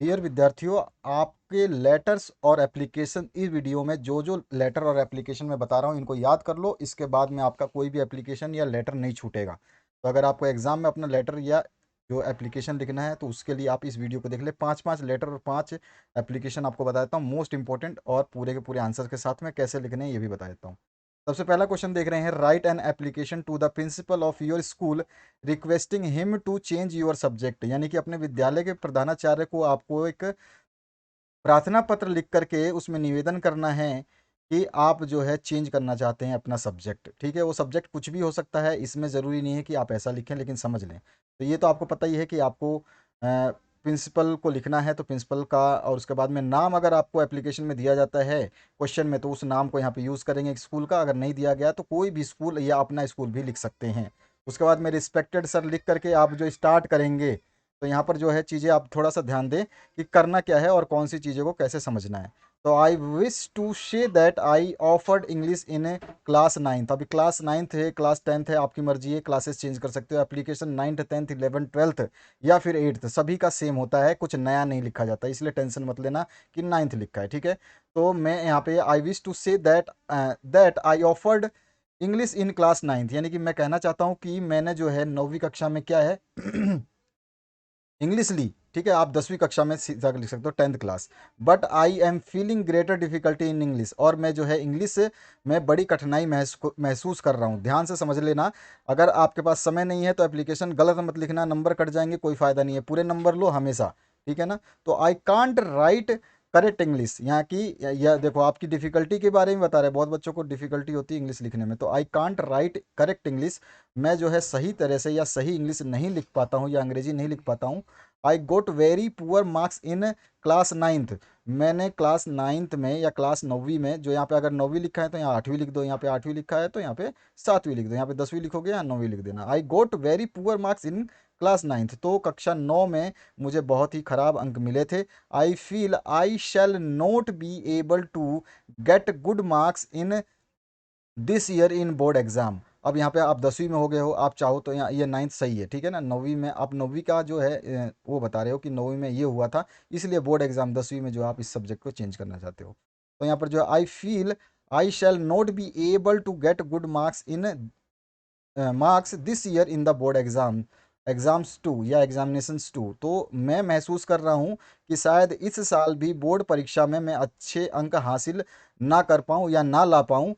Dear विद्यार्थियों, आपके letters और एप्लीकेशन इस वीडियो में जो जो लेटर और एप्लीकेशन मैं बता रहा हूँ इनको याद कर लो। इसके बाद में आपका कोई भी एप्लीकेशन या लेटर नहीं छूटेगा। तो अगर आपको एग्जाम में अपना लेटर या जो एप्लीकेशन लिखना है तो उसके लिए आप इस वीडियो को देख ले। पाँच पाँच लेटर और पांच एप्लीकेशन आपको बता देता हूँ मोस्ट इंपॉर्टेंट, और पूरे के पूरे आंसर के साथ में कैसे लिखने हैं ये भी बता देता हूँ। सबसे पहला क्वेश्चन देख रहे हैं, write an application to the principal of your school requesting him to change your subject. यानी कि अपने विद्यालय के प्रधानाचार्य को आपको एक प्रार्थना पत्र लिख करके उसमें निवेदन करना है कि आप जो है चेंज करना चाहते हैं अपना सब्जेक्ट। ठीक है, वो सब्जेक्ट कुछ भी हो सकता है, इसमें ज़रूरी नहीं है कि आप ऐसा लिखें, लेकिन समझ लें। तो ये तो आपको पता ही है कि आपको प्रिंसिपल को लिखना है, तो प्रिंसिपल का, और उसके बाद में नाम अगर आपको एप्लीकेशन में दिया जाता है क्वेश्चन में, तो उस नाम को यहाँ पे यूज़ करेंगे स्कूल का। अगर नहीं दिया गया तो कोई भी स्कूल या अपना स्कूल भी लिख सकते हैं। उसके बाद में रिस्पेक्टेड सर लिख करके आप जो स्टार्ट करेंगे, तो यहाँ पर जो है चीज़ें आप थोड़ा सा ध्यान दें कि करना क्या है और कौन सी चीज़ों को कैसे समझना है। तो आई विश टू शे that I offered English in A class ninth. अभी क्लास नाइन्थ है, क्लास टेंथ है, आपकी मर्जी है, क्लासेस चेंज कर सकते हो। Application ninth, tenth, eleven, twelfth या फिर एट्थ सभी का सेम होता है, कुछ नया नहीं लिखा जाता, इसलिए टेंशन मत लेना कि नाइन्थ लिखा है। ठीक है, तो मैं यहाँ पे I wish to say that I offered English in class ninth, यानी कि मैं कहना चाहता हूँ कि मैंने जो है नौवीं कक्षा में क्या है इंग्लिश ली। ठीक है, आप 10वीं कक्षा में सीधा लिख सकते हो, tenth class. But I am feeling greater difficulty in English, और मैं जो है इंग्लिश में बड़ी कठिनाई महसूस कर रहा हूँ। ध्यान से समझ लेना, अगर आपके पास समय नहीं है तो एप्लीकेशन गलत मत लिखना, नंबर कट जाएंगे, कोई फ़ायदा नहीं है, पूरे नंबर लो हमेशा। ठीक है ना। तो I can't right correct English, यहाँ की यह देखो आपकी डिफिकल्टी के बारे में बता रहे हैं, बहुत बच्चों को डिफिकल्टी होती है इंग्लिश लिखने में। तो I can't right correct English, मैं जो है सही तरह से या सही इंग्लिश नहीं लिख पाता हूँ या अंग्रेजी नहीं लिख पाता हूँ। I got very poor marks in class ninth, मैंने क्लास नाइन्थ में या क्लास नौवीं में, जो यहाँ पे अगर नौवीं लिखा है तो यहाँ आठवीं लिख दो, यहाँ पे आठवीं लिखा है तो यहाँ पे सातवीं लिख दो, यहाँ पे 10वीं लिखोगे या नौवीं लिख देना। I got very poor marks in class ninth, तो कक्षा 9 में मुझे बहुत ही खराब अंक मिले थे। I feel I shall not be able to get good marks in this year in board exam. अब यहाँ पे आप 10वीं में हो गए हो, आप चाहो तो यहाँ ये नाइन्थ सही है, ठीक है ना। नौवीं में आप नौवीं का जो है वो बता रहे हो कि नौवीं में ये हुआ था, इसलिए बोर्ड एग्जाम 10वीं में जो आप इस सब्जेक्ट को चेंज करना चाहते हो। तो यहाँ पर जो I feel I shall not be able to get good marks in marks this year in the board exams too या एग्जामिनेशंस टू। तो मैं महसूस कर रहा हूँ कि शायद इस साल भी बोर्ड परीक्षा में मैं अच्छे अंक हासिल ना कर पाऊँ या ना ला पाऊँ।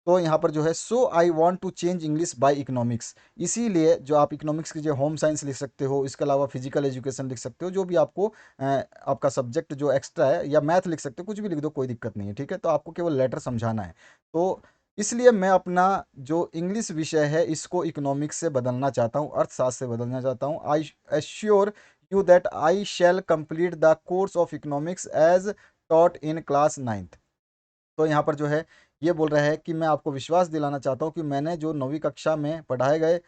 तो यहाँ पर जो है, so I want to change English by economics, इसीलिए जो आप इकोनॉमिक्स की जो होम साइंस लिख सकते हो, इसके अलावा फिजिकल एजुकेशन लिख सकते हो, जो भी आपको आपका सब्जेक्ट जो एक्स्ट्रा है, या मैथ लिख सकते हो, कुछ भी लिख दो, कोई दिक्कत नहीं है। ठीक है, तो आपको केवल लेटर समझाना है। तो इसलिए मैं अपना जो इंग्लिश विषय है इसको इकोनॉमिक्स से बदलना चाहता हूँ, अर्थशास्त्र से बदलना चाहता हूँ। I assure you that I shall complete the course of economics as taught in class ninth. तो यहाँ पर जो है ये बोल रहा है कि मैं आपको विश्वास दिलाना चाहता हूँ कि मैंने जो 9वीं कक्षा में पढ़ाए गए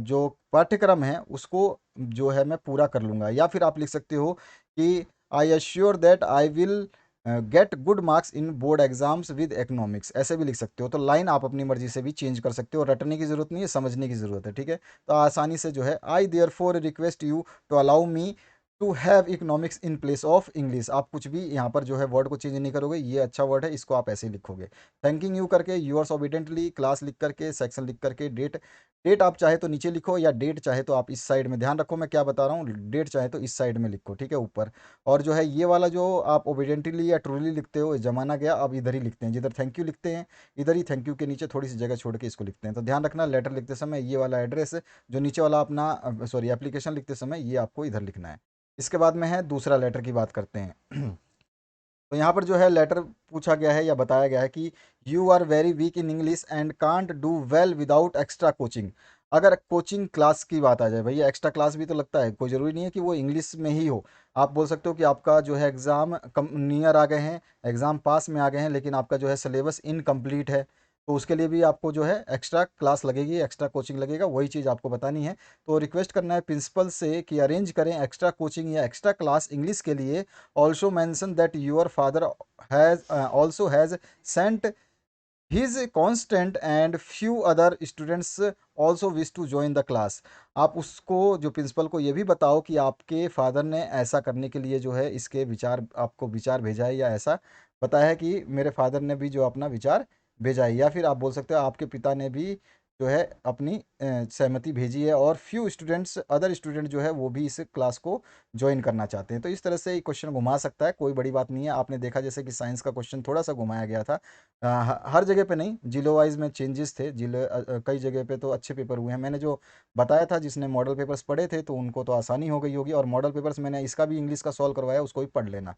जो पाठ्यक्रम है उसको जो है मैं पूरा कर लूँगा। या फिर आप लिख सकते हो कि I assure that I will get good marks in board exams with economics, ऐसे भी लिख सकते हो। तो लाइन आप अपनी मर्जी से भी चेंज कर सकते हो, रटने की ज़रूरत नहीं है, समझने की ज़रूरत है। ठीक है, तो आसानी से जो है, I therefore request you to allow me to have economics in place of English, आप कुछ भी यहाँ पर जो है वर्ड को चेंज नहीं करोगे, ये अच्छा वर्ड है, इसको आप ऐसे ही लिखोगे। थैंकिंग यू करके, यूअर्स ऑबिडेंटली, क्लास लिख करके, सेक्शन लिख करके, डेट, डेट आप चाहे तो नीचे लिखो, या डेट चाहे तो आप इस साइड में, ध्यान रखो मैं क्या बता रहा हूँ, डेट चाहे तो इस साइड में लिखो। ठीक है, ऊपर। और जो है ये वाला जो आप ओबिडेंटली या ट्रूली लिखते हो, जमाना गया, अब इधर ही लिखते हैं, जिधर थैंक यू लिखते हैं इधर ही थैंक यू के नीचे थोड़ी सी जगह छोड़ के इसको लिखते हैं। तो ध्यान रखना, लेटर लिखते समय ये वाला एड्रेस जो नीचे वाला अपना सॉरी एप्लीकेशन लिखते समय ये आपको इधर लिखना है। इसके बाद में है दूसरा लेटर की बात करते हैं। तो यहाँ पर जो है लेटर पूछा गया है या बताया गया है कि you are very weak in English and can't do well without extra coaching. अगर कोचिंग क्लास की बात आ जाए, भैया एक्स्ट्रा क्लास भी तो लगता है, कोई ज़रूरी नहीं है कि वो इंग्लिश में ही हो। आप बोल सकते हो कि आपका जो है एग्ज़ाम कम नियर आ गए हैं, एग्ज़ाम पास में आ गए हैं, लेकिन आपका जो है सिलेबस इनकम्प्लीट है, तो उसके लिए भी आपको जो है एक्स्ट्रा क्लास लगेगी, एक्स्ट्रा कोचिंग लगेगा, वही चीज़ आपको बतानी है। तो रिक्वेस्ट करना है प्रिंसिपल से कि अरेंज करें एक्स्ट्रा कोचिंग या एक्स्ट्रा क्लास इंग्लिश के लिए। Also mention that your father has also has sent His constant and few other students also wish to join the class। आप उसको जो प्रिंसिपल को ये भी बताओ कि आपके फादर ने ऐसा करने के लिए जो है इसके विचार आपको विचार भेजा है, या ऐसा बताया है कि मेरे फादर ने भी जो अपना विचार भेजा है, या फिर आप बोल सकते हो आपके पिता ने भी जो है अपनी सहमति भेजी है, और फ्यू स्टूडेंट्स अदर स्टूडेंट जो है वो भी इस क्लास को ज्वाइन करना चाहते हैं। तो इस तरह से ये क्वेश्चन घुमा सकता है, कोई बड़ी बात नहीं है। आपने देखा जैसे कि साइंस का क्वेश्चन थोड़ा सा घुमाया गया था, हर जगह पे नहीं, जिलो वाइज में चेंजेस थे, जिले कई जगह पे तो अच्छे पेपर हुए हैं। मैंने जो बताया था जिसने मॉडल पेपर्स पढ़े थे तो उनको तो आसानी हो गई होगी, और मॉडल पेपर्स मैंने इसका भी इंग्लिश का सॉल्व करवाया, उसको भी पढ़ लेना।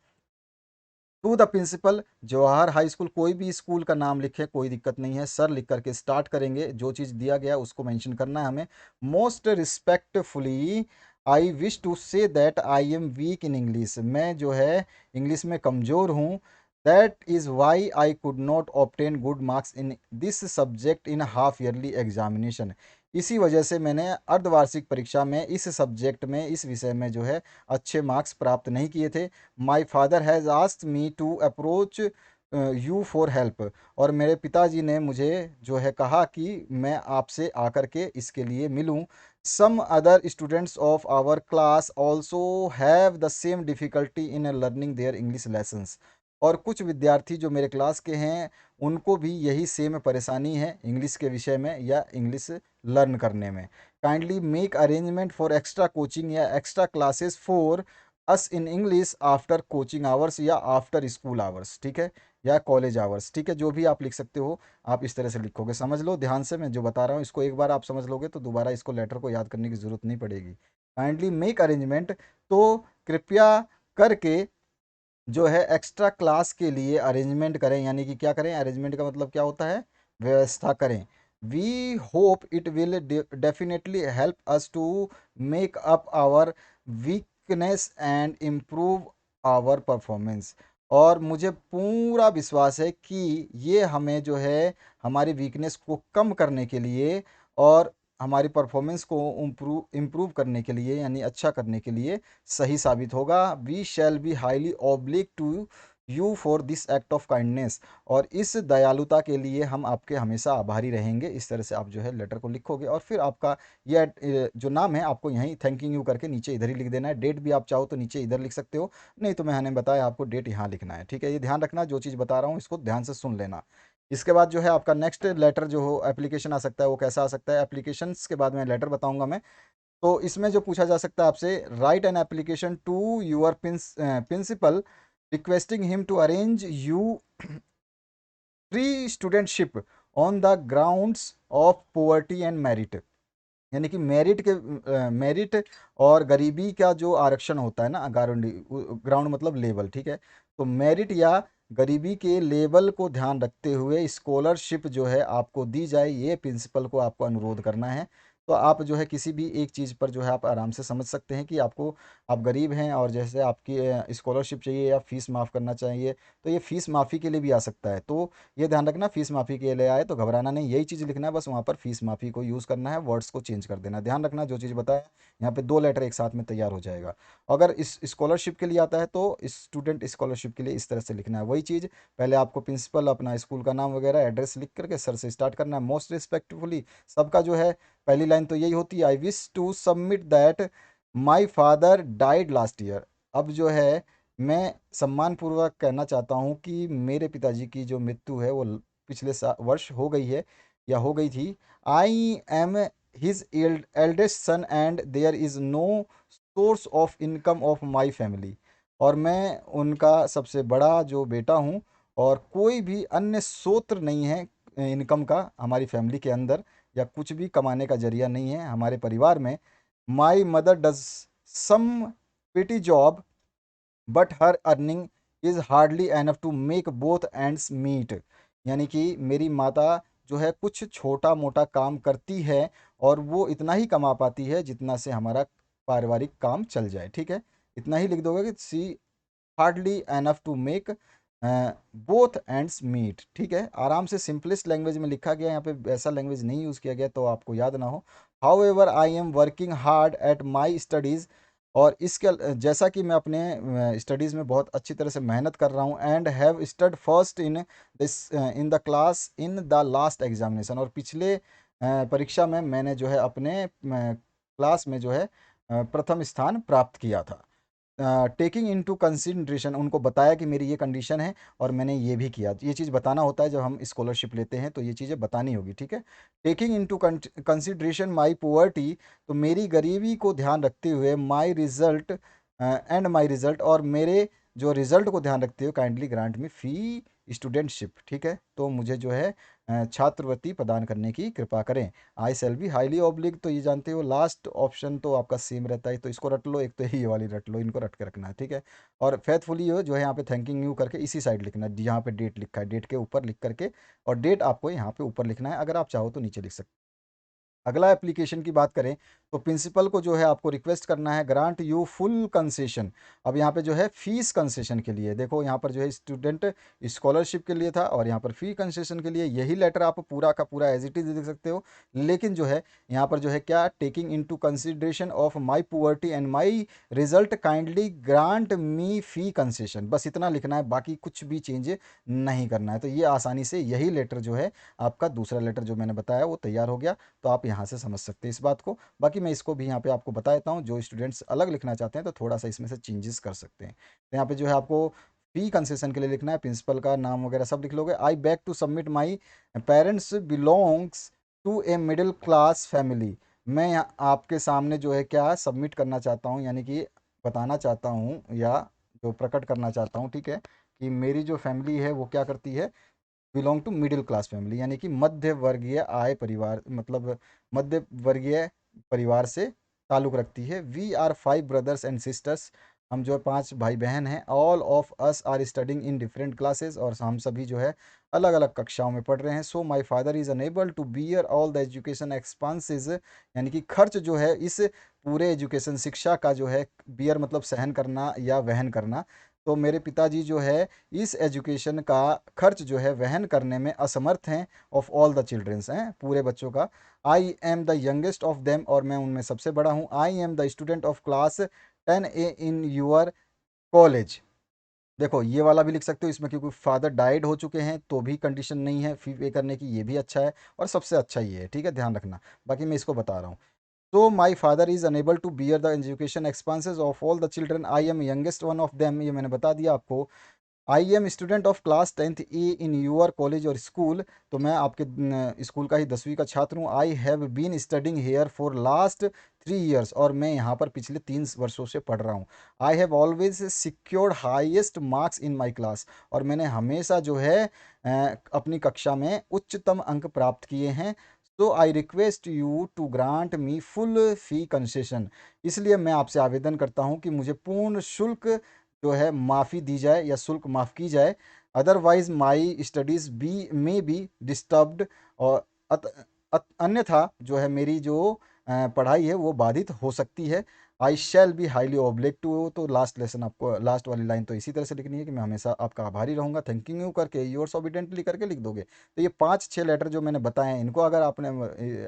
To the principal Jawahar high school, कोई भी स्कूल का नाम लिखे कोई दिक्कत नहीं है, सर लिख करके स्टार्ट करेंगे, जो चीज़ दिया गया उसको मेंशन करना है हमें। Most respectfully I wish to say that I am weak in English, मैं जो है इंग्लिश में कमज़ोर हूँ। That is why I could not obtain good marks in this subject in half yearly examination, इसी वजह से मैंने अर्धवार्षिक परीक्षा में इस सब्जेक्ट में इस विषय में जो है अच्छे मार्क्स प्राप्त नहीं किए थे। My father has asked me to approach you for help, और मेरे पिताजी ने मुझे जो है कहा कि मैं आपसे आकर के इसके लिए मिलूं। Some other students of our class also have the same difficulty in learning their English lessons, और कुछ विद्यार्थी जो मेरे क्लास के हैं उनको भी यही सेम परेशानी है इंग्लिश के विषय में या इंग्लिश लर्न करने में। Kindly make arrangement for extra coaching या extra classes for us in English after coaching hours या आफ्टर स्कूल आवर्स, ठीक है, या कॉलेज आवर्स, ठीक है, जो भी आप लिख सकते हो आप इस तरह से लिखोगे। समझ लो ध्यान से, मैं जो बता रहा हूँ इसको एक बार आप समझ लोगे तो दोबारा इसको लेटर को याद करने की ज़रूरत नहीं पड़ेगी। काइंडली मेक अरेंजमेंट, तो कृपया करके जो है एक्स्ट्रा क्लास के लिए अरेंजमेंट करें, यानी कि क्या करें, अरेंजमेंट का मतलब क्या होता है, व्यवस्था करें। We hope it will definitely help us to make up our weakness and improve our performance, और मुझे पूरा विश्वास है कि ये हमें जो है हमारी वीकनेस को कम करने के लिए और हमारी परफॉर्मेंस को इम्प्रूव करने के लिए, यानी अच्छा करने के लिए सही साबित होगा। We shall be highly obliged to you for this act of kindness, और इस दयालुता के लिए हम आपके हमेशा आभारी रहेंगे। इस तरह से आप जो है लेटर को लिखोगे, और फिर आपका ये जो नाम है आपको यहीं थैंकिंग यू करके नीचे इधर ही लिख देना है। डेट भी आप चाहो तो नीचे इधर लिख सकते हो, नहीं तो मैंने बताया आपको डेट यहाँ लिखना है, ठीक है। ये ध्यान रखना, जो चीज़ बता रहा हूँ इसको ध्यान से सुन लेना। इसके बाद जो है आपका नेक्स्ट लेटर जो हो एप्लीकेशन आ सकता है, वो कैसा आ सकता है, एप्लीकेशंस के बाद में लेटर बताऊंगा मैं। तो इसमें जो पूछा जा सकता है आपसे, write an application to your principal requesting him to arrange you free studentship on the grounds of poverty and merit, यानी कि मेरिट के मेरिट और गरीबी का जो आरक्षण होता है ना, ग्राउंड, ग्राउंड मतलब लेवल, ठीक है। तो मेरिट या गरीबी के लेवल को ध्यान रखते हुए स्कॉलरशिप जो है आपको दी जाए, ये प्रिंसिपल को आपको अनुरोध करना है। तो आप जो है किसी भी एक चीज़ पर जो है आप आराम से समझ सकते हैं कि आपको, आप गरीब हैं और जैसे आपकी स्कॉलरशिप चाहिए या फीस माफ़ करना चाहिए, तो ये फीस माफ़ी के लिए भी आ सकता है। तो ये ध्यान रखना, फीस माफ़ी के लिए आए तो घबराना नहीं, यही चीज़ लिखना है, बस वहाँ पर फीस माफ़ी को यूज़ करना है, वर्ड्स को चेंज कर देना। ध्यान रखना जो चीज़ बताया, यहाँ पे दो लेटर एक साथ में तैयार हो जाएगा। अगर इस स्कॉलरशिप के लिए आता है तो स्टूडेंट स्कॉलरशिप के लिए इस तरह से लिखना है, वही चीज़। पहले आपको प्रिंसिपल अपना स्कूल का नाम वगैरह एड्रेस लिख करके सर से स्टार्ट करना है, मोस्ट रिस्पेक्टफुली, सबका जो है पहली लाइन तो यही होती है, I wish to submit that my father died last year. अब जो है मैं सम्मानपूर्वक कहना चाहता हूँ कि मेरे पिताजी की जो मृत्यु है वो पिछले वर्ष हो गई है या हो गई थी। I am his eldest son and there is no source of income of my family, और मैं उनका सबसे बड़ा जो बेटा हूँ, और कोई भी अन्य स्रोत नहीं है इनकम का हमारी फैमिली के अंदर, या कुछ भी कमाने का जरिया नहीं है हमारे परिवार में। My mother does some petty job but her earning is hardly enough to make both ends meet, यानी कि मेरी माता जो है कुछ छोटा मोटा काम करती है और वो इतना ही कमा पाती है जितना से हमारा पारिवारिक काम चल जाए, ठीक है। इतना ही लिख दोगे कि she hardly enough to make both ends meet, ठीक है। आराम से सिंपलेस्ट लैंग्वेज में लिखा गया, यहाँ पे ऐसा लैंग्वेज नहीं यूज़ किया गया तो आपको याद ना हो। How ever I am working hard at my studies और इसके जैसा कि मैं अपने स्टडीज़ में बहुत अच्छी तरह से मेहनत कर रहा हूँ and have stud first in this in the class in the last examination, और पिछले परीक्षा में मैंने जो है अपने क्लास में जो है प्रथम स्थान प्राप्त किया था। टेकिंग इनटू कंसिडरेशन, उनको बताया कि मेरी ये कंडीशन है और मैंने ये भी किया। ये चीज़ बताना होता है, जब हम स्कॉलरशिप लेते हैं तो ये चीज़ें बतानी होगी, ठीक है। Taking into consideration my poverty, तो मेरी गरीबी को ध्यान रखते हुए my result and my result, और मेरे जो रिजल्ट को ध्यान रखते हुए काइंडली ग्रांट में फ़ी स्टूडेंटशिप, ठीक है। तो मुझे जो है छात्रवृत्ति प्रदान करने की कृपा करें। आई सेल बी हाईली ऑब्लिक, तो ये जानते हो लास्ट ऑप्शन तो आपका सेम रहता है, तो इसको रट लो, एक तो ये वाली रट लो, इनको रट के रखना है, ठीक है। और फेथफुली जो है यहाँ पे थैंकिंग यू करके इसी साइड लिखना है, यहाँ पे डेट लिखा है, डेट के ऊपर लिख करके, और डेट आपको यहाँ पे ऊपर लिखना है, अगर आप चाहो तो नीचे लिख सकते हैं। अगला एप्लीकेशन की बात करें तो प्रिंसिपल को जो है आपको रिक्वेस्ट करना है ग्रांट यू फुल कंसेशन। अब यहाँ पे जो है फीस कंसेशन के लिए, देखो यहाँ पर जो है स्टूडेंट स्कॉलरशिप के लिए था, और यहाँ पर फी कंसेशन के लिए यही लेटर आप पूरा का पूरा एज इट इज लिख सकते हो। लेकिन जो है यहाँ पर जो है क्या, taking into consideration of my poverty and my result kindly grant me fee concession, बस इतना लिखना है, बाकी कुछ भी चेंज नहीं करना है। तो ये आसानी से यही लेटर जो है आपका दूसरा लेटर जो मैंने बताया वो तैयार हो गया। तो आप यहाँ से समझ सकते हैं इस बात को। बाकी मैं इसको भी यहाँ पे आपको बता देता हूँ, जो स्टूडेंट्स अलग लिखना चाहते हैं तो थोड़ा सा इसमें से चेंजेस कर सकते हैं। तो यहाँ पे जो है आपको फी कंसेशन के लिए लिखना है, प्रिंसिपल का नाम वगैरह सब लिख लोगे। I beg to submit my parents belongs to a middle class family, मैं यहाँ आपके सामने जो है क्या सबमिट करना चाहता हूँ, यानी कि बताना चाहता हूँ या जो प्रकट करना चाहता हूँ, ठीक है, कि मेरी जो फैमिली है वो क्या करती है, belong to middle class family, यानी कि मध्य वर्गीय आय परिवार, मतलब मध्य वर्गीय परिवार से ताल्लुक़ रखती है। We are 5 brothers and sisters, हम जो है 5 भाई बहन हैं। All of us are studying in different classes, और हम सभी जो है अलग अलग कक्षाओं में पढ़ रहे हैं। So my father is unable to bear all the education expenses, यानी कि खर्च जो है इस पूरे एजुकेशन शिक्षा का जो है, बियर मतलब सहन करना या वहन करना, तो मेरे पिताजी जो है इस एजुकेशन का खर्च जो है वहन करने में असमर्थ हैं। ऑफ ऑल द चिल्ड्रंस हैं, पूरे बच्चों का। I am the youngest of them, और मैं उनमें सबसे बड़ा हूँ। I am the student of class 10A in your college, देखो ये वाला भी लिख सकते हो इसमें, क्योंकि फादर डाइड हो चुके हैं तो भी कंडीशन नहीं है फी पे करने की, ये भी अच्छा है, और सबसे अच्छा ये है, ठीक है, ध्यान रखना। बाकी मैं इसको बता रहा हूँ। तो my father is unable to bear the education expenses of all the children, I am youngest one of them, ये मैंने बता दिया आपको। I am student of class 10th A in your college और स्कूल, तो मैं आपके स्कूल का ही 10वीं का छात्र हूँ। I have been studying here for last 3 years, और मैं यहाँ पर पिछले 3 वर्षों से पढ़ रहा हूँ। I have always secured highest marks in my class, और मैंने हमेशा जो है अपनी कक्षा में उच्चतम अंक प्राप्त किए हैं। तो I request you to grant me full fee concession, इसलिए मैं आपसे आवेदन करता हूँ कि मुझे पूर्ण शुल्क जो है माफ़ी दी जाए या शुल्क माफ़ की जाए। Otherwise my studies be may be disturbed, और अन्यथा जो है मेरी जो पढ़ाई है वो बाधित हो सकती है। I shall be highly obliged to, तो लास्ट लेसन आपको लास्ट वाली लाइन तो इसी तरह से लिखनी है कि मैं हमेशा आपका आभारी रहूँगा, थैंकिंग यू करके योर्स ऑबिडेंटली करके लिख दोगे। तो ये 5-6 लेटर जो मैंने बताए हैं, इनको अगर आपने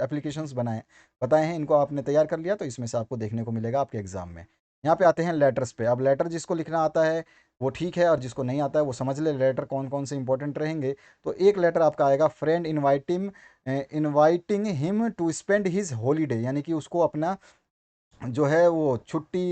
एप्लीकेशंस बनाए बताए हैं, इनको आपने तैयार कर लिया, तो इसमें से आपको देखने को मिलेगा आपके एग्जाम में। यहाँ पे आते हैं लेटर्स पे। अब लेटर जिसको लिखना आता है वो ठीक है, और जिसको नहीं आता है वो समझ ले लेटर कौन कौन से इंपॉर्टेंट रहेंगे। तो एक लेटर आपका आएगा, friend inviting him to spend his holiday, यानी कि उसको अपना जो है वो छुट्टी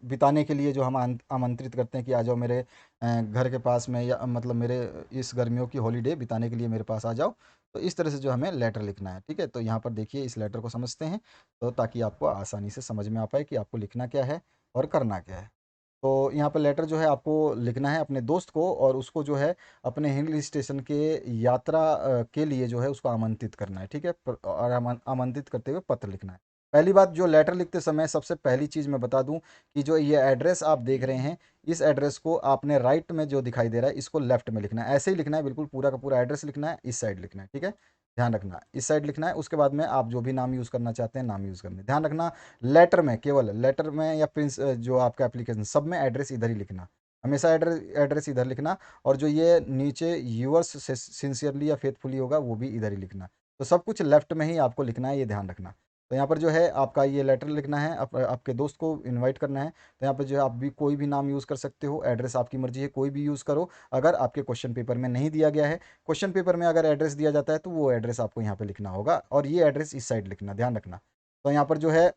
बिताने के लिए जो हम आमंत्रित करते हैं कि आ जाओ मेरे घर के पास में, या मतलब मेरे इस गर्मियों की हॉलीडे बिताने के लिए मेरे पास आ जाओ। तो इस तरह से जो हमें लेटर लिखना है, ठीक है। तो यहाँ पर देखिए इस लेटर को समझते हैं, तो ताकि आपको आसानी से समझ में आ पाए कि आपको लिखना क्या है और करना क्या है। तो यहाँ पर लेटर जो है आपको लिखना है अपने दोस्त को, और उसको जो है अपने हिल स्टेशन के यात्रा के लिए जो है उसको आमंत्रित करना है, ठीक है। और आमंत्रित करते हुए पत्र लिखना है। पहली बात, जो लेटर लिखते समय सबसे पहली चीज़ मैं बता दूं कि जो ये एड्रेस आप देख रहे हैं, इस एड्रेस को आपने राइट में जो दिखाई दे रहा है इसको लेफ्ट में लिखना है, ऐसे ही लिखना है, बिल्कुल पूरा का पूरा एड्रेस लिखना है, इस साइड लिखना है, ठीक है। ध्यान रखना इस साइड लिखना है। उसके बाद में आप जो भी नाम यूज़ करना चाहते हैं नाम यूज़ करना है। ध्यान रखना लेटर में, केवल लेटर में या प्रिंस जो आपका एप्लीकेशन सब में एड्रेस इधर ही लिखना, हमेशा एड्रेस एड्रेस इधर लिखना। और जो ये नीचे यूअर्स सिंसियरली या फेथफुली होगा वो भी इधर ही लिखना। तो सब कुछ लेफ्ट में ही आपको लिखना है, ये ध्यान रखना। तो यहाँ पर जो है आपका ये लेटर लिखना है, आपके दोस्त को इनवाइट करना है। तो यहाँ पर जो है आप भी कोई भी नाम यूज़ कर सकते हो, एड्रेस आपकी मर्जी है, कोई भी यूज़ करो। अगर आपके क्वेश्चन पेपर में नहीं दिया गया है, क्वेश्चन पेपर में अगर एड्रेस दिया जाता है तो वो एड्रेस आपको यहाँ पे लिखना होगा, और ये एड्रेस इस साइड लिखना, ध्यान रखना। तो यहाँ पर जो है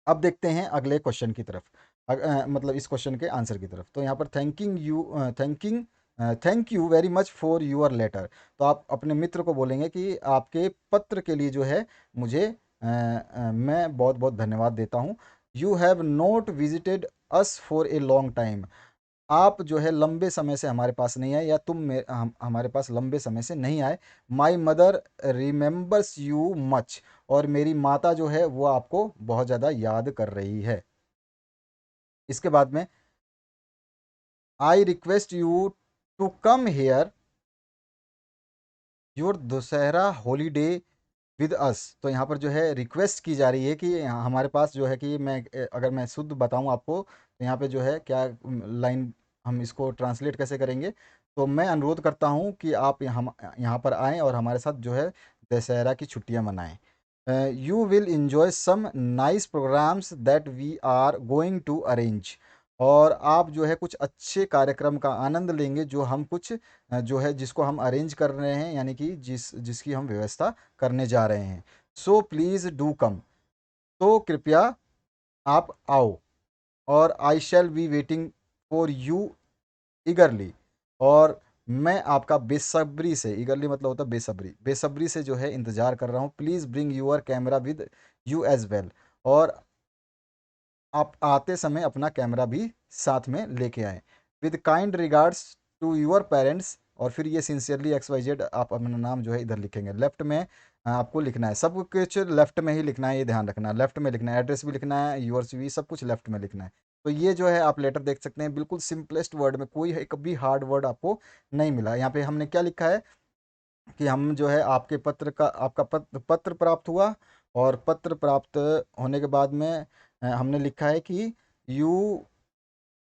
अब देखते हैं अगले क्वेश्चन की तरफ, मतलब इस क्वेश्चन के आंसर की तरफ। तो यहाँ पर thank you very much for your letter. तो आप अपने मित्र को बोलेंगे कि आपके पत्र के लिए जो है मुझे मैं बहुत बहुत धन्यवाद देता हूँ। You have not visited us for a long time. आप जो है लंबे समय से हमारे पास नहीं आए, या हमारे पास लंबे समय से नहीं आए। My mother remembers you much. और मेरी माता जो है वो आपको बहुत ज़्यादा याद कर रही है। इसके बाद में I request you to come here your Dussehra holiday with us. तो यहाँ पर जो है रिक्वेस्ट की जा रही है कि हमारे पास जो है कि अगर मैं शुद्ध बताऊँ आपको, तो यहाँ पे जो है क्या लाइन, हम इसको ट्रांसलेट कैसे करेंगे। तो मैं अनुरोध करता हूँ कि आप यहाँ पर आएँ और हमारे साथ जो है दशहरा की छुट्टियाँ मनाएं। You will enjoy some nice programmes that we are going to arrange. और आप जो है कुछ अच्छे कार्यक्रम का आनंद लेंगे जो हम कुछ जो है जिसको हम अरेंज कर रहे हैं, यानी कि जिसकी हम व्यवस्था करने जा रहे हैं। So please do come. तो कृपया आप आओ। और I shall be waiting for you eagerly. और मैं आपका बेसब्री से, ईगरली मतलब होता है बेसब्री, बेसब्री से जो है इंतज़ार कर रहा हूँ। Please bring your camera with you as well. और आप आते समय अपना कैमरा भी साथ में लेके आएँ। With kind regards to your parents. और फिर ये सिंसियरली XYZ आप अपना नाम जो है इधर लिखेंगे, लेफ्ट में आपको लिखना है, सब कुछ लेफ्ट में ही लिखना है, ये ध्यान रखना, लेफ्ट में लिखना है, एड्रेस भी लिखना है, यूअर्स भी, सब कुछ लेफ्ट में लिखना है। तो ये जो है आप लेटर देख सकते हैं, बिल्कुल सिंपलेस्ट वर्ड में, कोई एक भी हार्ड वर्ड आपको नहीं मिला। यहाँ पे हमने क्या लिखा है कि हम जो है आपके पत्र का, आपका पत्र प्राप्त हुआ, और पत्र प्राप्त होने के बाद में हमने लिखा है कि you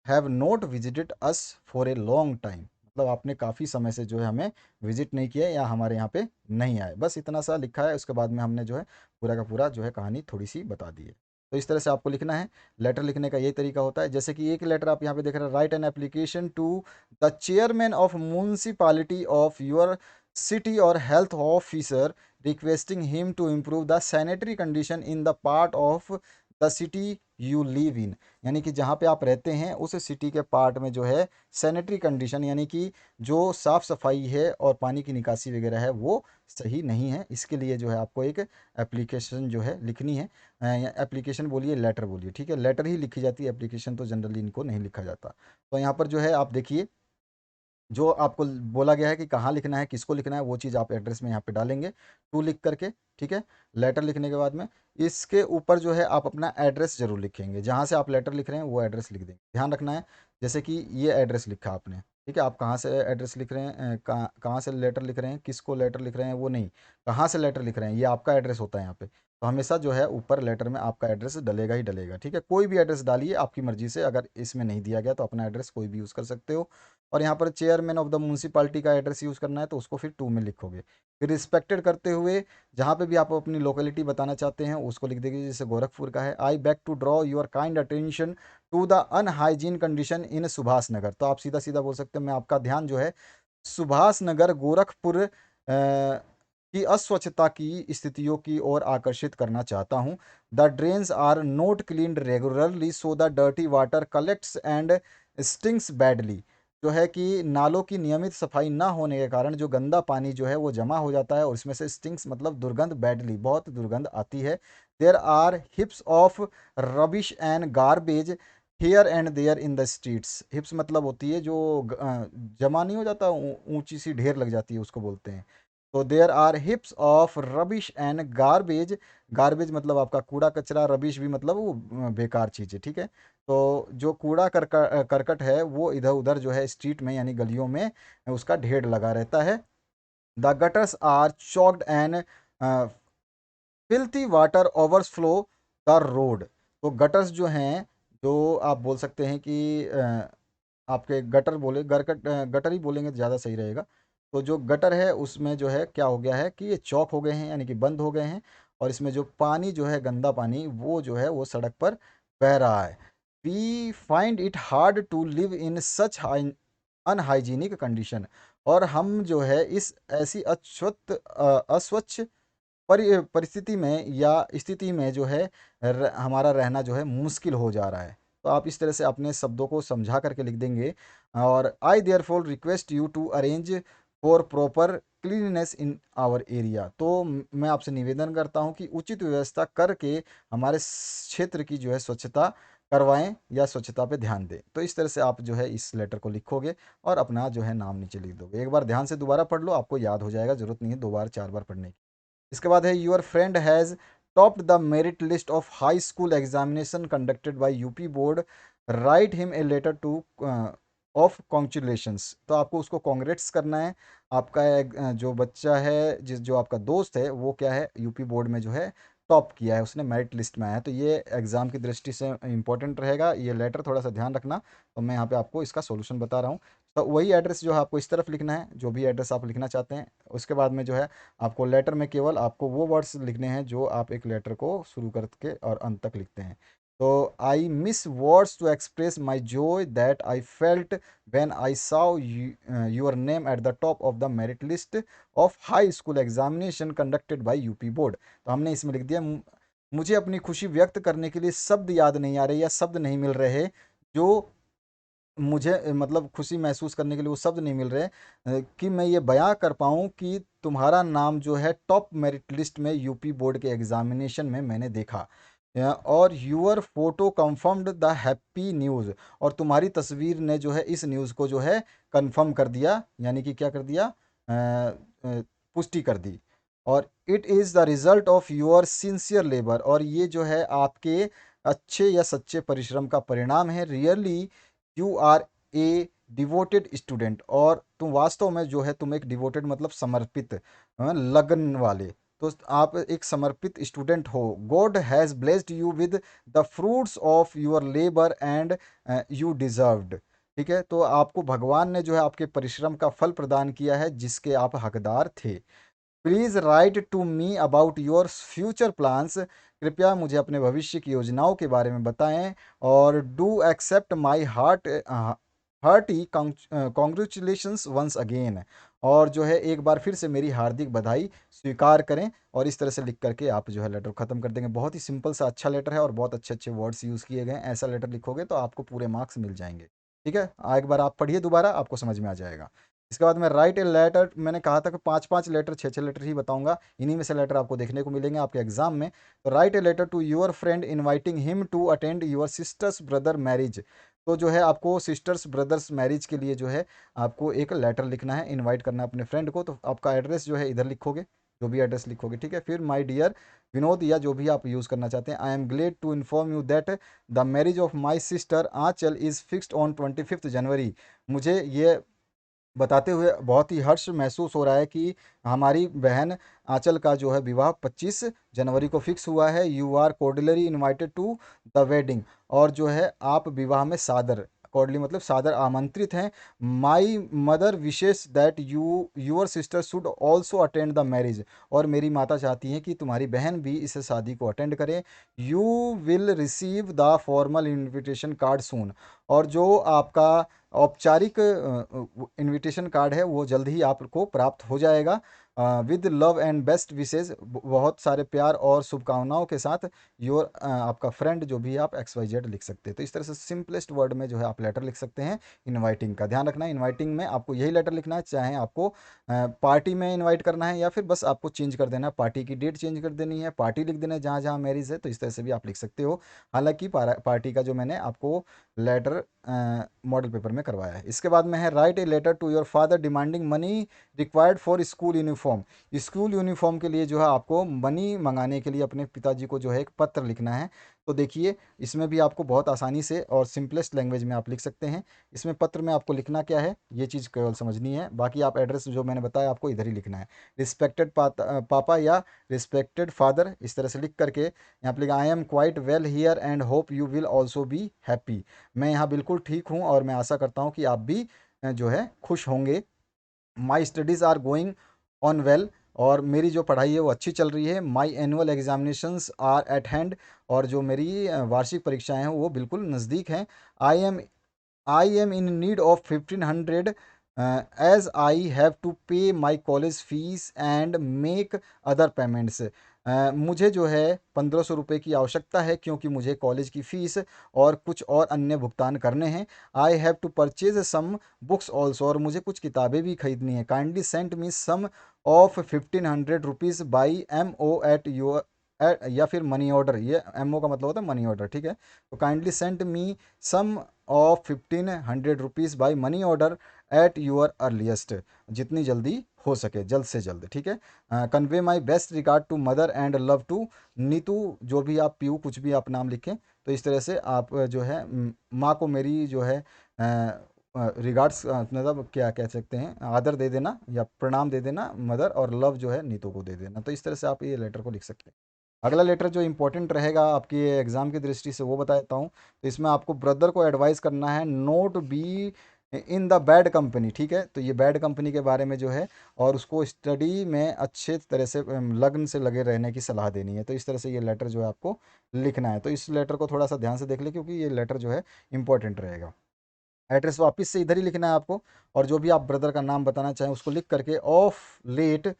have not visited us for a long time. मतलब आपने काफ़ी समय से जो है हमें विजिट नहीं किया, या हमारे यहाँ पे नहीं आए, बस इतना सा लिखा है। उसके बाद में हमने जो है पूरा का पूरा जो है कहानी थोड़ी सी बता दी है। तो इस तरह से आपको लिखना है। लेटर लिखने का ये तरीका होता है। जैसे कि एक लेटर आप यहाँ पे देख रहे हैं, write an application to the chairman of municipality of your city और health officer requesting him to improve the sanitary condition in the part of the city you live in. यानी कि जहाँ पे आप रहते हैं उस सिटी के पार्ट में जो है सैनिटरी कंडीशन, यानी कि जो साफ़ सफाई है और पानी की निकासी वगैरह है वो सही नहीं है। इसके लिए जो है आपको एक एप्लीकेशन जो है लिखनी है। एप्लीकेशन बोलिए, लेटर बोलिए, ठीक है, लेटर ही लिखी जाती है, एप्लीकेशन तो जनरली इनको नहीं लिखा जाता। तो यहाँ पर जो है आप देखिए, जो आपको बोला गया है कि कहाँ लिखना है, किसको लिखना है, वो चीज़ आप एड्रेस में यहाँ पे डालेंगे, टू लिख करके, ठीक है। लेटर लिखने के बाद में इसके ऊपर जो है आप अपना एड्रेस जरूर लिखेंगे, जहाँ से आप लेटर लिख रहे हैं वो एड्रेस लिख देंगे, ध्यान रखना है। जैसे कि ये एड्रेस लिखा आपने, ठीक है, आप कहाँ से एड्रेस लिख रहे हैं, कहाँ से लेटर लिख रहे हैं, किसको लेटर लिख रहे हैं, वो नहीं, कहाँ से लेटर लिख रहे हैं, ये आपका एड्रेस होता है यहाँ पे। तो हमेशा जो है ऊपर लेटर में आपका एड्रेस डलेगा ही डलेगा, ठीक है। कोई भी एड्रेस डालिए आपकी मर्जी से, अगर इसमें नहीं दिया गया तो अपना एड्रेस कोई भी यूज़ कर सकते हो। और यहाँ पर चेयरमैन ऑफ द म्यूनसिपालिटी का एड्रेस यूज़ करना है तो उसको फिर टू में लिखोगे। फिर रिस्पेक्टेड करते हुए जहाँ पे भी आप अपनी लोकेलिटी बताना चाहते हैं उसको लिख देंगे। जैसे गोरखपुर का है, I beg to draw your kind attention to the unhygienic condition in Subhash Nagar. तो आप सीधा सीधा बोल सकते हैं, मैं आपका ध्यान जो है सुभाष नगर गोरखपुर की अस्वच्छता की स्थितियों की ओर आकर्षित करना चाहता हूँ। The drains are not cleaned regularly so the dirty water collects and stinks badly. जो है कि नालों की नियमित सफाई ना होने के कारण जो गंदा पानी जो है वो जमा हो जाता है, और इसमें से स्टिंग्स मतलब दुर्गंध, बैडली बहुत दुर्गंध आती है। There are heaps of rubbish and garbage here and there in the streets. Heaps मतलब होती है जो जमा नहीं हो जाता, ऊंची सी ढेर लग जाती है, उसको बोलते हैं। तो there are heaps of rubbish and garbage. Garbage मतलब आपका कूड़ा कचरा, रबिश भी मतलब वो बेकार चीज़ है, ठीक है। तो जो कूड़ा करकट है वो इधर उधर जो है स्ट्रीट में यानी गलियों में उसका ढेर लगा रहता है। The gutters are choked and filthy water overflow the road. तो गटर्स जो हैं, जो आप बोल सकते हैं कि आपके गटर बोले, गटर ही बोलेंगे तो ज़्यादा सही रहेगा। तो जो गटर है उसमें जो है क्या हो गया है कि ये चौक हो गए हैं, यानी कि बंद हो गए हैं। और इसमें जो पानी जो है, गंदा पानी, वो जो है वो सड़क पर बह रहा है। We find it hard to live in such unhygienic condition. और हम जो है इस ऐसी अस्वच्छ परिस्थिति में या स्थिति में जो है हमारा रहना जो है मुश्किल हो जा रहा है। तो आप इस तरह से अपने शब्दों को समझा करके लिख देंगे। और I therefore request you to arrange for proper cleanness in our area. तो मैं आपसे निवेदन करता हूँ कि उचित व्यवस्था करके हमारे क्षेत्र की जो है स्वच्छता करवाएं या स्वच्छता पे ध्यान दें। तो इस तरह से आप जो है इस लेटर को लिखोगे और अपना जो है नाम नीचे लिख दोगे। एक बार ध्यान से दोबारा पढ़ लो, आपको याद हो जाएगा, जरूरत नहीं है दो बार चार बार पढ़ने की। इसके बाद है your friend has topped the merit list of high school examination conducted by UP board, write him a letter to of congratulations. तो आपको उसको कॉन्ग्रेट्स करना है। आपका जो बच्चा है, जो आपका दोस्त है, वो क्या है, यूपी बोर्ड में जो है टॉप किया है, उसने मेरिट लिस्ट में आया है। तो ये एग्जाम की दृष्टि से इंपॉर्टेंट रहेगा ये लेटर, थोड़ा सा ध्यान रखना। तो मैं यहाँ पे आपको इसका सॉल्यूशन बता रहा हूँ। तो वही एड्रेस जो है आपको इस तरफ लिखना है, जो भी एड्रेस आप लिखना चाहते हैं। उसके बाद में जो है आपको लेटर में केवल आपको वो वर्ड्स लिखने हैं जो आप एक लेटर को शुरू करके और अंत तक लिखते हैं। तो I miss words to express my joy that I felt when I saw your name at the top of the merit list of high school examination conducted by UP board. तो हमने इसमें लिख दिया, मुझे अपनी खुशी व्यक्त करने के लिए शब्द याद नहीं आ रहे या शब्द नहीं मिल रहे, जो मुझे मतलब खुशी महसूस करने के लिए वो शब्द नहीं मिल रहे कि मैं ये बयां कर पाऊँ कि तुम्हारा नाम जो है टॉप मेरिट लिस्ट में यूपी बोर्ड के एग्जामिनेशन में मैंने देखा। और your photo confirmed the happy news. और तुम्हारी तस्वीर ने जो है इस न्यूज़ को जो है कंफर्म कर दिया, यानी कि क्या कर दिया, पुष्टि कर दी। और it is the result of your sincere labour. और ये जो है आपके अच्छे या सच्चे परिश्रम का परिणाम है। Really you are a devoted student. और तुम वास्तव में जो है तुम एक डिवोटेड मतलब समर्पित, लगन वाले, तो आप एक समर्पित स्टूडेंट हो। God has blessed you with the fruits of your labour and you deserved. ठीक है, तो आपको भगवान ने जो है आपके परिश्रम का फल प्रदान किया है जिसके आप हकदार थे। Please write to me about your future plans. कृपया मुझे अपने भविष्य की योजनाओं के बारे में बताएं। और do accept my hearty congratulations once again. और जो है एक बार फिर से मेरी हार्दिक बधाई स्वीकार करें। और इस तरह से लिख करके आप जो है लेटर ख़त्म कर देंगे। बहुत ही सिंपल सा अच्छा लेटर है और बहुत अच्छे अच्छे वर्ड्स यूज़ किए गए हैं। ऐसा लेटर लिखोगे तो आपको पूरे मार्क्स मिल जाएंगे। ठीक है, एक बार आप पढ़िए दोबारा, आपको समझ में आ जाएगा। इसके बाद में राइट ए लेटर, मैंने कहा था कि पाँच पाँच लेटर, छः छः लेटर ही बताऊंगा, इन्हीं में से लेटर आपको देखने को मिलेंगे आपके एग्जाम में। तो write a letter to your friend inviting him to attend your sister's brother marriage. तो जो है आपको सिस्टर्स ब्रदर्स मैरिज के लिए जो है आपको एक लेटर लिखना है, इनवाइट करना है अपने फ्रेंड को। तो आपका एड्रेस जो है इधर लिखोगे, जो भी एड्रेस लिखोगे। ठीक है, फिर माय डियर विनोद या जो भी आप यूज़ करना चाहते हैं। I am glad to inform you that the marriage of my sister Anchal is fixed on 25 January. मुझे ये बताते हुए बहुत ही हर्ष महसूस हो रहा है कि हमारी बहन आंचल का जो है विवाह 25 जनवरी को फिक्स हुआ है। You are cordially invited to the wedding. और जो है आप विवाह में सादर, कोर्डली मतलब सादर आमंत्रित हैं। My mother wishes that your sister should also attend the marriage. और मेरी माता चाहती हैं कि तुम्हारी बहन भी इस शादी को अटेंड करे। You will receive the formal invitation card soon. और जो आपका औपचारिक इनविटेशन कार्ड है वो जल्द ही आपको प्राप्त हो जाएगा। With love and best wishes, बहुत सारे प्यार और शुभकामनाओं के साथ योर आपका फ्रेंड, जो भी आप XYZ लिख सकते हैं। तो इस तरह से सिंपलेस्ट वर्ड में जो है आप लेटर लिख सकते हैं इनवाइटिंग का। ध्यान रखना है इनवाइटिंग में आपको यही लेटर लिखना है, चाहे आपको पार्टी में इनवाइट करना है या फिर बस आपको चेंज कर देना है, पार्टी की डेट चेंज कर देनी है, पार्टी लिख देना है जहाँ जहाँ मैरिज है। तो इस तरह से भी आप लिख सकते हो। हालांकि पार्टी का जो मैंने आपको लेटर मॉडल पेपर में करवाया है। इसके बाद में है write a letter to your father demanding money required for school uniform. School uniform के लिए जो है आपको मनी मंगाने के लिए अपने पिताजी को जो है एक पत्र लिखना है। तो देखिए इसमें भी आपको बहुत आसानी से और सिंपलेस्ट लैंग्वेज में आप लिख सकते हैं। इसमें पत्र में आपको लिखना क्या है ये चीज़ केवल समझनी है, बाकी आप एड्रेस जो मैंने बताया आपको इधर ही लिखना है। रिस्पेक्टेड पापा या रिस्पेक्टेड फादर, इस तरह से लिख करके यहाँ पर लिखा, I am quite well here and hope you will also be happy. मैं यहाँ बिल्कुल ठीक हूँ और मैं आशा करता हूँ कि आप भी जो है खुश होंगे। My studies are going on well. और मेरी जो पढ़ाई है वो अच्छी चल रही है। My annual examinations are at hand, और जो मेरी वार्षिक परीक्षाएं हैं वो बिल्कुल नज़दीक हैं। I M I am in need of 1500 as I have to pay my college fees and make other payments. मुझे जो है 1500 रुपये की आवश्यकता है, क्योंकि मुझे कॉलेज की फ़ीस और कुछ और अन्य भुगतान करने हैं। I have to purchase some books also, और मुझे कुछ किताबें भी खरीदनी है। Kindly send me some of 1500 rupees by MO at your, या फिर मनी ऑर्डर, ये MO का मतलब होता है मनी ऑर्डर, ठीक है। तो kindly send me some of 1500 rupees by money order at your earliest, जितनी जल्दी हो सके, जल्द से जल्द, ठीक है। Convey my best regard to mother and love to Neetu, जो भी आप पीयू कुछ भी आप नाम लिखें, तो इस तरह से आप जो है माँ को मेरी जो है रिगार्ड्स, मतलब क्या कह सकते हैं, आदर दे देना या प्रणाम दे देना मदर, और लव जो है नीतू को दे देना। तो इस तरह से आप ये लेटर को लिख सकते हैं। अगला लेटर जो इंपॉर्टेंट रहेगा आपकी एग्जाम की दृष्टि से वो बता देता हूँ। तो इसमें आपको ब्रदर को एडवाइस करना है note be in the bad company, ठीक है। तो ये बैड कंपनी के बारे में जो है, और उसको स्टडी में अच्छे तरह से लगन से लगे रहने की सलाह देनी है। तो इस तरह से ये लेटर जो है आपको लिखना है। तो इस लेटर को थोड़ा सा ध्यान से देख ले, क्योंकि ये लेटर जो है इंपॉर्टेंट रहेगा। एड्रेस वापस से इधर ही लिखना है आपको, और जो भी आप ब्रदर का नाम बताना चाहें उसको लिख करके of late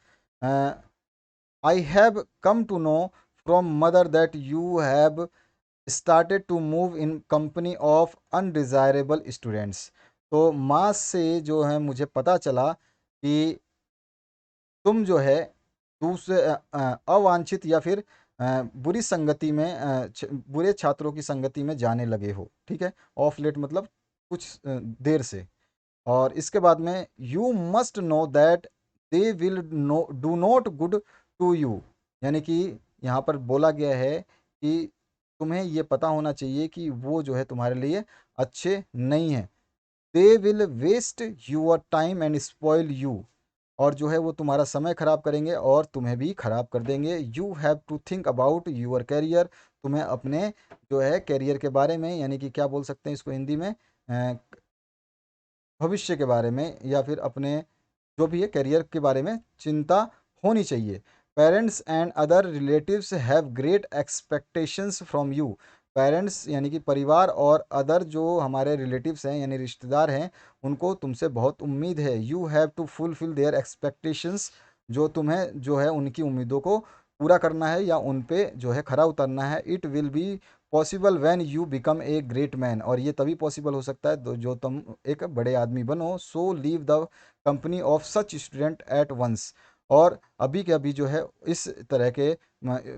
I have come to know from mother that you have started to move in company of undesirable students। तो माँ से जो है मुझे पता चला कि तुम जो है दूसरे अवांछित या फिर बुरी संगति में, बुरे छात्रों की संगति में जाने लगे हो, ठीक है। ऑफ लेट मतलब कुछ देर से। और इसके बाद में you must know that they will no do not good to you, यानी कि यहाँ पर बोला गया है कि तुम्हें ये पता होना चाहिए कि वो जो है तुम्हारे लिए अच्छे नहीं हैं। They will waste your time and spoil you, और जो है वो तुम्हारा समय खराब करेंगे और तुम्हें भी खराब कर देंगे। You have to think about your career, तुम्हें अपने जो है कैरियर के बारे में, यानी कि क्या बोल सकते हैं इसको हिंदी में, भविष्य के बारे में, या फिर अपने जो भी है करियर के बारे में चिंता होनी चाहिए। Parents and other relatives have great expectations from you. Parents यानी कि परिवार, और अदर जो हमारे रिलेटिव्स हैं यानी रिश्तेदार हैं, उनको तुमसे बहुत उम्मीद है। You have to fulfil their expectations, जो तुम्हें जो है उनकी उम्मीदों को पूरा करना है या उन पे जो है खरा उतरना है। It will be possible when you become a great man, और ये तभी पॉसिबल हो सकता है जो तुम एक बड़े आदमी बनो। So leave the company of such student at once, और अभी के अभी जो है इस तरह के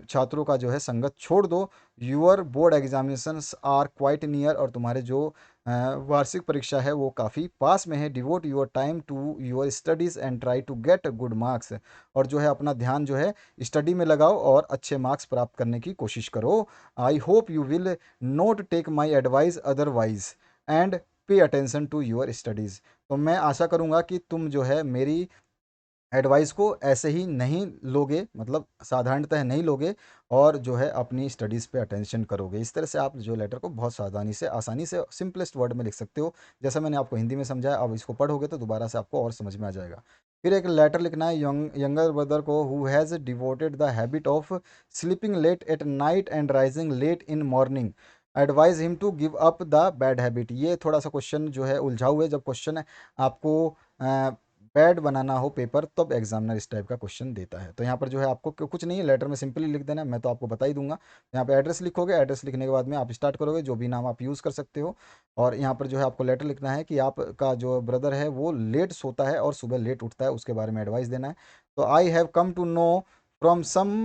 छात्रों का जो है संगत छोड़ दो। Your board examinations are quite near, और तुम्हारे जो वार्षिक परीक्षा है वो काफ़ी पास में है। Devote your time to your studies and try to get good marks, और जो है अपना ध्यान जो है स्टडी में लगाओ और अच्छे मार्क्स प्राप्त करने की कोशिश करो। I hope you will not take my advice otherwise and pay attention to your studies. तो मैं आशा करूँगा कि तुम जो है मेरी एडवाइस को ऐसे ही नहीं लोगे, मतलब साधारणतः नहीं लोगे, और जो है अपनी स्टडीज़ पे अटेंशन करोगे। इस तरह से आप जो लेटर को बहुत सावधानी से, आसानी से, सिंपलेस्ट वर्ड में लिख सकते हो। जैसा मैंने आपको हिंदी में समझाया, अब इसको पढ़ोगे तो दोबारा से आपको और समझ में आ जाएगा। फिर एक लेटर लिखना है यंगर ब्रदर को, who has devoted the habit of sleeping late at night and rising late in morning. Advise him to give up the bad habit. ये थोड़ा सा क्वेश्चन जो है उलझा हुआ है। जब क्वेश्चन आपको पैड बनाना हो पेपर, तब एग्जामिनर इस टाइप का क्वेश्चन देता है। तो यहाँ पर जो है आपको कुछ नहीं है, लेटर में सिंपली लिख देना है, मैं तो आपको बता ही दूंगा। यहाँ पे एड्रेस लिखोगे, एड्रेस लिखने के बाद में आप स्टार्ट करोगे, जो भी नाम आप यूज़ कर सकते हो। और यहाँ पर जो है आपको लेटर लिखना है कि आपका जो ब्रदर है वो लेट सोता है और सुबह लेट उठता है, उसके बारे में एडवाइस देना है। तो I have come to know from some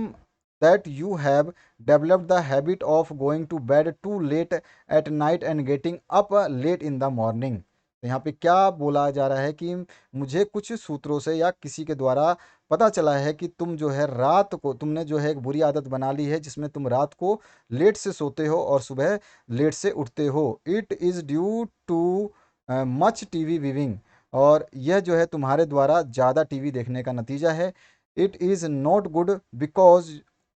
that you have developed the habit of going to bed too late at night and getting up late in the morning. तो यहाँ पे क्या बोला जा रहा है कि मुझे कुछ सूत्रों से या किसी के द्वारा पता चला है कि तुम जो है रात को, तुमने जो है एक बुरी आदत बना ली है जिसमें तुम रात को लेट से सोते हो और सुबह लेट से उठते हो। It is due too much TV viewing, और यह जो है तुम्हारे द्वारा ज़्यादा टीवी देखने का नतीजा है। It is not good because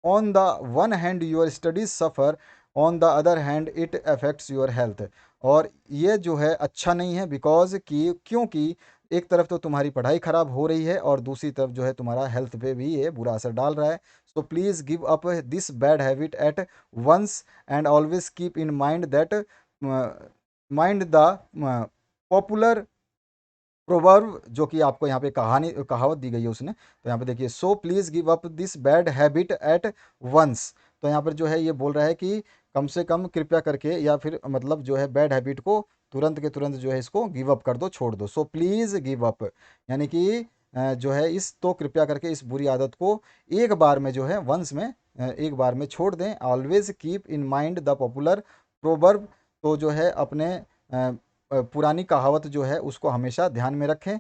on the one hand your studies suffer, on the other hand it affects your health. और ये जो है अच्छा नहीं है, बिकॉज कि क्योंकि एक तरफ तो तुम्हारी पढ़ाई खराब हो रही है और दूसरी तरफ जो है तुम्हारा हेल्थ पे भी ये बुरा असर डाल रहा है। So please give up this bad habit at once and always keep in mind that mind the popular proverb, जो कि आपको यहाँ पे कहानी कहावत दी गई है उसने। तो यहाँ पे देखिए, so please give up this bad habit at once. तो यहाँ पर जो है ये बोल रहा है कि कम से कम कृपया करके, या फिर मतलब जो है बैड हैबिट को तुरंत के तुरंत जो है इसको गिव अप कर दो, छोड़ दो। सो प्लीज़ गिव अप, यानी कि जो है इस तो कृपया करके इस बुरी आदत को एक बार में जो है वंस में एक बार में छोड़ दें। Always keep in mind the popular proverb, तो जो है अपने पुरानी कहावत जो है उसको हमेशा ध्यान में रखें,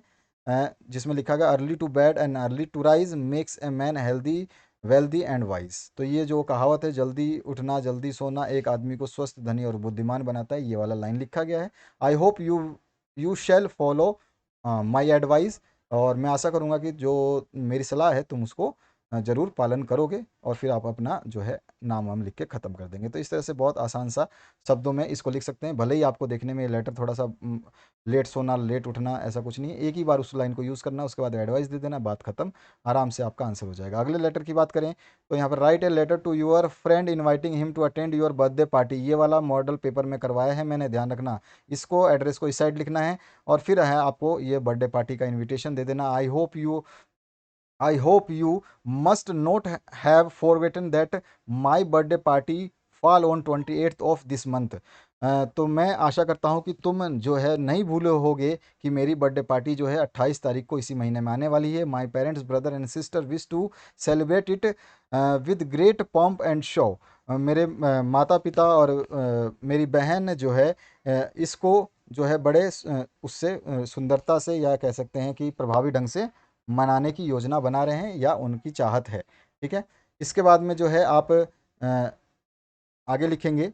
जिसमें लिखा गया early to bed and early to rise makes a man healthy wealthy and wise. तो ये जो कहावत है, जल्दी उठना जल्दी सोना एक आदमी को स्वस्थ धनी और बुद्धिमान बनाता है, ये वाला लाइन लिखा गया है। आई hope you you shall follow my advice, और मैं आशा करूँगा कि जो मेरी सलाह है तुम उसको ज़रूर पालन करोगे, और फिर आप अपना जो है नाम वाम लिख के ख़त्म कर देंगे। तो इस तरह से बहुत आसान सा शब्दों में इसको लिख सकते हैं। भले ही आपको देखने में लेटर थोड़ा सा लेट सोना लेट उठना ऐसा कुछ नहीं है, एक ही बार उस लाइन को यूज़ करना, उसके बाद एडवाइस दे देना, बात खत्म, आराम से आपका आंसर हो जाएगा। अगले लेटर की बात करें तो यहाँ पर write a letter to your friend inviting him to attend your birthday party. ये वाला मॉडल पेपर में करवाया है मैंने, ध्यान रखना। इसको एड्रेस को इस साइड लिखना है, और फिर है आपको ये बर्थडे पार्टी का इन्विटेशन दे देना। I hope you must not have forgotten that my birthday party fall on 28th of this month। तो मैं आशा करता हूँ कि तुम जो है नहीं भूले होगे कि मेरी बर्थडे पार्टी जो है 28 तारीख को इसी महीने में आने वाली है। My parents brother and sister wish to celebrate it with great pomp and show. मेरे माता पिता और मेरी बहन जो है इसको जो है बड़े उससे सुंदरता से, या कह सकते हैं कि प्रभावी ढंग से मनाने की योजना बना रहे हैं, या उनकी चाहत है। ठीक है। इसके बाद में जो है आप आगे लिखेंगे,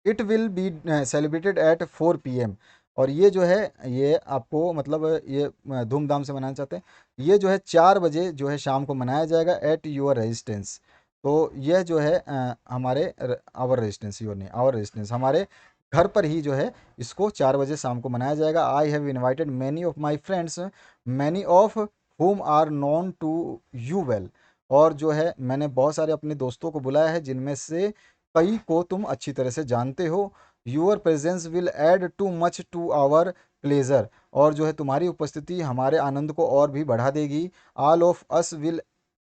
it will be celebrated at 4 PM। और ये जो है ये आपको मतलब ये धूमधाम से मनाना चाहते हैं, ये जो है 4 बजे जो है शाम को मनाया जाएगा एट योर रेजिस्टेंस। तो यह जो है हमारे आवर रेजिस्टेंस, योर नहीं आवर रेजिस्टेंस, हमारे घर पर ही जो है इसको 4 बजे शाम को मनाया जाएगा। I have invited many of my friends, many of whom are known to you well. और जो है मैंने बहुत सारे अपने दोस्तों को बुलाया है जिनमें से कई को तुम अच्छी तरह से जानते हो। Your presence will add too much to our pleasure. और जो है तुम्हारी उपस्थिति हमारे आनंद को और भी बढ़ा देगी। ऑल ऑफ अस विल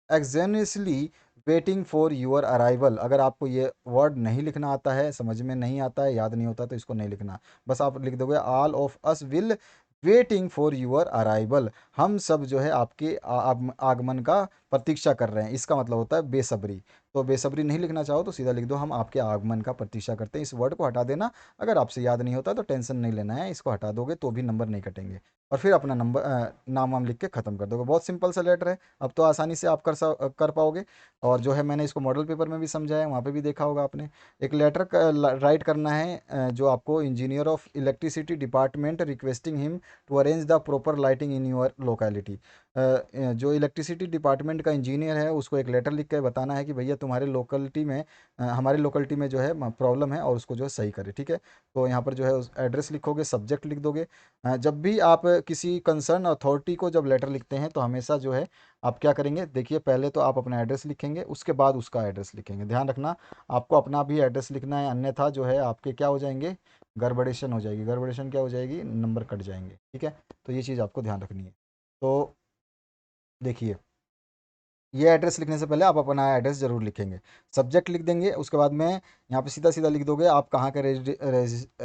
एक्जेनियसली वेटिंग फॉर यूर अराइवल। अगर आपको ये वर्ड नहीं लिखना आता है, समझ में नहीं आता है, याद नहीं होता, तो इसको नहीं लिखना, बस आप लिख दोगे all of us will waiting for your arrival. हम सब जो है आपके आगमन का प्रतीक्षा कर रहे हैं, इसका मतलब होता है बेसब्री। तो बेसब्री नहीं लिखना चाहो तो सीधा लिख दो हम आपके आगमन का प्रतीक्षा करते हैं। इस वर्ड को हटा देना। अगर आपसे याद नहीं होता तो टेंशन नहीं लेना है, इसको हटा दोगे तो भी नंबर नहीं कटेंगे। और फिर अपना नंबर नाम वाम लिख के ख़त्म कर दोगे। बहुत सिंपल सा लेटर है, अब तो आसानी से आप कर पाओगे। और जो है मैंने इसको मॉडल पेपर में भी समझाया, वहाँ पे भी देखा होगा आपने। एक लेटर राइट करना है जो आपको engineer of electricity department requesting him to arrange the proper lighting in your locality. जो इलेक्ट्रिसिटी डिपार्टमेंट का इंजीनियर है उसको एक लेटर लिख के बताना है कि भैया तुम्हारे लोकेलिटी में हमारे लोकेलिटी में जो है प्रॉब्लम है, और उसको जो है सही करे। ठीक है। तो यहाँ पर जो है उस एड्रेस लिखोगे, सब्जेक्ट लिख दोगे। जब भी आप किसी कंसर्न अथॉरिटी को जब लेटर लिखते हैं तो हमेशा जो है आप क्या करेंगे, देखिए पहले तो आप अपना एड्रेस लिखेंगे, उसके बाद उसका एड्रेस लिखेंगे। ध्यान रखना, आपको अपना भी एड्रेस लिखना है, अन्यथा जो है आपके क्या हो जाएंगे, गड़बड़ेशन हो जाएगी। गड़बड़ेशन क्या हो जाएगी, नंबर कट जाएंगे। ठीक है। तो ये चीज़ आपको ध्यान रखनी है। तो देखिए, ये एड्रेस लिखने से पहले आप अपना एड्रेस जरूर लिखेंगे। सब्जेक्ट लिख देंगे, उसके बाद में यहाँ पे सीधा सीधा लिख दोगे आप कहाँ के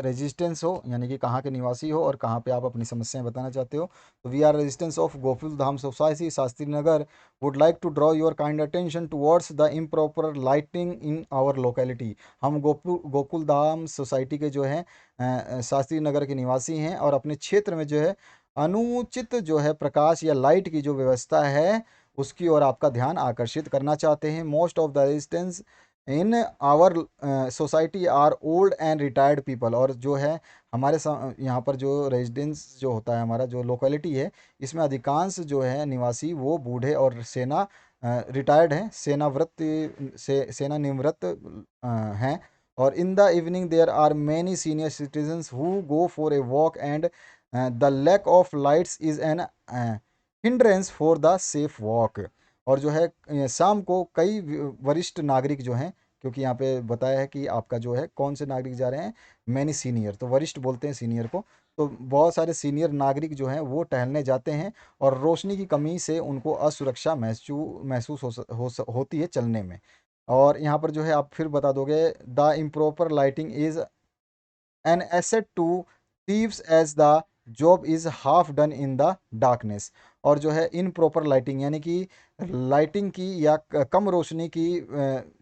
रेजिस्टेंस हो, यानी कि कहाँ के निवासी हो, और कहाँ पे आप अपनी समस्याएं बताना चाहते हो। तो we are residents of Gokul Dham society Shastri Nagar, would like to draw your kind attention towards the improper lighting in our locality. हम गोकुल धाम सोसाइटी के जो हैं शास्त्री नगर के निवासी हैं, और अपने क्षेत्र में जो है अनुचित जो है प्रकाश या लाइट की जो व्यवस्था है उसकी ओर आपका ध्यान आकर्षित करना चाहते हैं। Most of the residents in our society are old and retired people. और जो है हमारे यहाँ पर जो रेजिडेंस जो होता है, हमारा जो लोकेलिटी है, इसमें अधिकांश जो है निवासी वो बूढ़े और सेना रिटायर्ड हैं, सेनावृत्त से सेनानिवृत्त हैं। और in the evening there are many senior citizens who go for a walk and the lack of lights is an hindrance for the safe walk. और जो है शाम को कई वरिष्ठ नागरिक जो हैं, क्योंकि यहाँ पे बताया है कि आपका जो है कौन से नागरिक जा रहे हैं, मैनी सीनियर, तो वरिष्ठ बोलते हैं सीनियर को। तो बहुत सारे सीनियर नागरिक जो हैं वो टहलने जाते हैं और रोशनी की कमी से उनको असुरक्षा महसूस होती है चलने में। और यहाँ पर जो है आप फिर बता दोगे, the improper lighting is an asset to thieves as the job is half done in the darkness. और जो है इन प्रॉपर लाइटिंग यानी कि लाइटिंग की या कम रोशनी की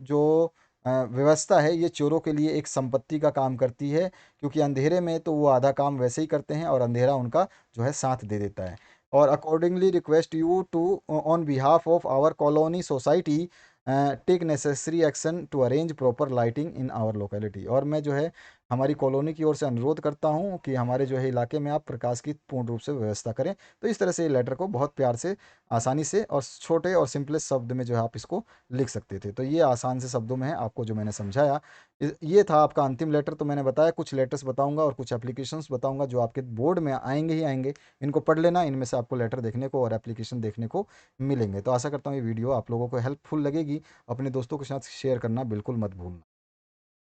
जो व्यवस्था है, ये चोरों के लिए एक संपत्ति का काम करती है, क्योंकि अंधेरे में तो वो आधा काम वैसे ही करते हैं और अंधेरा उनका जो है साथ दे देता है। और accordingly request you to on behalf of our colony society take necessary action to arrange proper lighting in our locality. और मैं जो है हमारी कॉलोनी की ओर से अनुरोध करता हूँ कि हमारे जो है इलाके में आप प्रकाश की पूर्ण रूप से व्यवस्था करें। तो इस तरह से ये लेटर को बहुत प्यार से, आसानी से और छोटे और सिंपलेस्ट शब्द में जो है आप इसको लिख सकते थे। तो ये आसान से शब्दों में है आपको जो मैंने समझाया। ये था आपका अंतिम लेटर। तो मैंने बताया कुछ लेटर्स बताऊंगा और कुछ एप्लीकेशंस बताऊंगा जो आपके बोर्ड में आएंगे ही आएंगे। इनको पढ़ लेना, इनमें से आपको लेटर देखने को और एप्लीकेशन देखने को मिलेंगे। तो आशा करता हूँ ये वीडियो आप लोगों को हेल्पफुल लगेगी। अपने दोस्तों के साथ शेयर करना बिल्कुल मत भूलना।